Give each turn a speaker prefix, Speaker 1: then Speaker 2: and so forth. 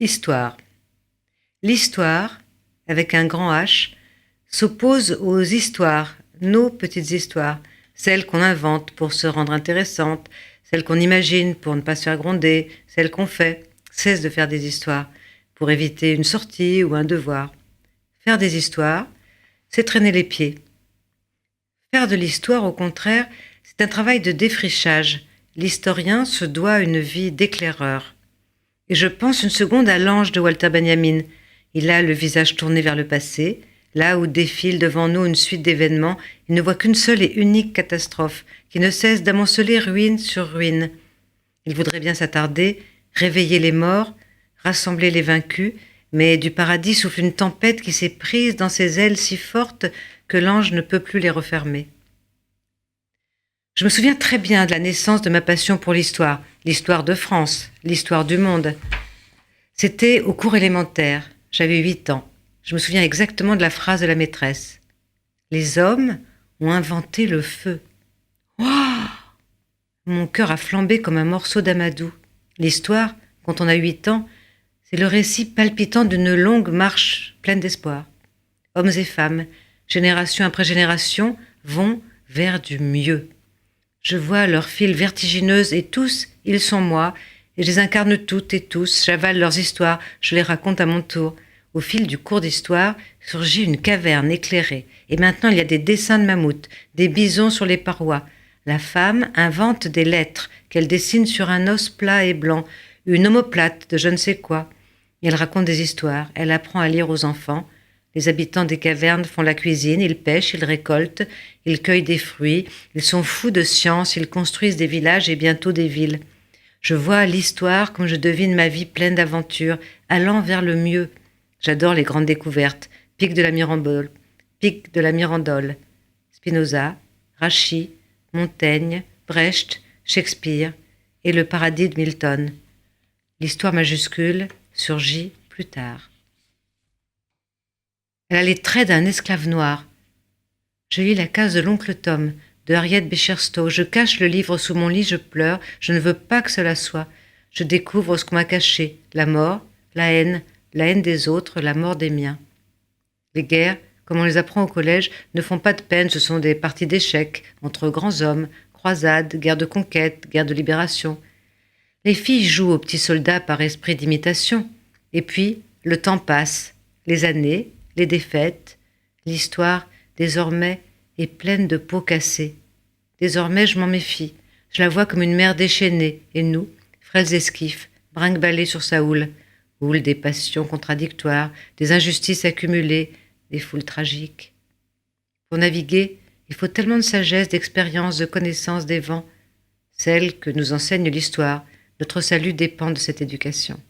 Speaker 1: Histoire. L'histoire, avec un grand H, s'oppose aux histoires, nos petites histoires, celles qu'on invente pour se rendre intéressantes, celles qu'on imagine pour ne pas se faire gronder, celles qu'on fait, cesse de faire des histoires, pour éviter une sortie ou un devoir. Faire des histoires, c'est traîner les pieds. Faire de l'histoire, au contraire, c'est un travail de défrichage. L'historien se doit une vie d'éclaireur. Et je pense une seconde à l'ange de Walter Benjamin. Il a le visage tourné vers le passé, là où défile devant nous une suite d'événements, il ne voit qu'une seule et unique catastrophe, qui ne cesse d'amonceler ruine sur ruine. Il voudrait bien s'attarder, réveiller les morts, rassembler les vaincus, mais du paradis souffle une tempête qui s'est prise dans ses ailes si fortes que l'ange ne peut plus les refermer. Je me souviens très bien de la naissance de ma passion pour l'histoire de France, l'histoire du monde. C'était au cours élémentaire, j'avais 8 ans. Je me souviens exactement de la phrase de la maîtresse. Les hommes ont inventé le feu. Waouh! Mon cœur a flambé comme un morceau d'amadou. L'histoire, quand on a 8 ans, c'est le récit palpitant d'une longue marche pleine d'espoir. Hommes et femmes, génération après génération, vont vers du mieux. Je vois leurs files vertigineuses et tous, ils sont moi, et je les incarne toutes et tous, j'avale leurs histoires, je les raconte à mon tour. Au fil du cours d'histoire, surgit une caverne éclairée, et maintenant il y a des dessins de mammouths, des bisons sur les parois. La femme invente des lettres qu'elle dessine sur un os plat et blanc, une omoplate de je ne sais quoi. Et elle raconte des histoires, elle apprend à lire aux enfants. Les habitants des cavernes font la cuisine, ils pêchent, ils récoltent, ils cueillent des fruits, ils sont fous de science, ils construisent des villages et bientôt des villes. Je vois l'histoire comme je devine ma vie pleine d'aventures, allant vers le mieux. J'adore les grandes découvertes, pic de la Mirandole, Spinoza, Rachy, Montaigne, Brecht, Shakespeare et le paradis de Milton. L'histoire majuscule surgit plus tard. Elle a les traits d'un esclave noir. Je lis La case de l'oncle Tom, de Harriet Beecher Stowe. Je cache le livre sous mon lit, je pleure. Je ne veux pas que cela soit. Je découvre ce qu'on m'a caché. La mort, la haine des autres, la mort des miens. Les guerres, comme on les apprend au collège, ne font pas de peine. Ce sont des parties d'échecs entre grands hommes, croisades, guerres de conquête, guerres de libération. Les filles jouent aux petits soldats par esprit d'imitation. Et puis, le temps passe, les années, les défaites, l'histoire, désormais, est pleine de pots cassés. Désormais, je m'en méfie. Je la vois comme une mer déchaînée, et nous, frêles esquifs, brinque-ballés sur sa houle des passions contradictoires, des injustices accumulées, des foules tragiques. Pour naviguer, il faut tellement de sagesse, d'expérience, de connaissance des vents, celle que nous enseigne l'histoire. Notre salut dépend de cette éducation.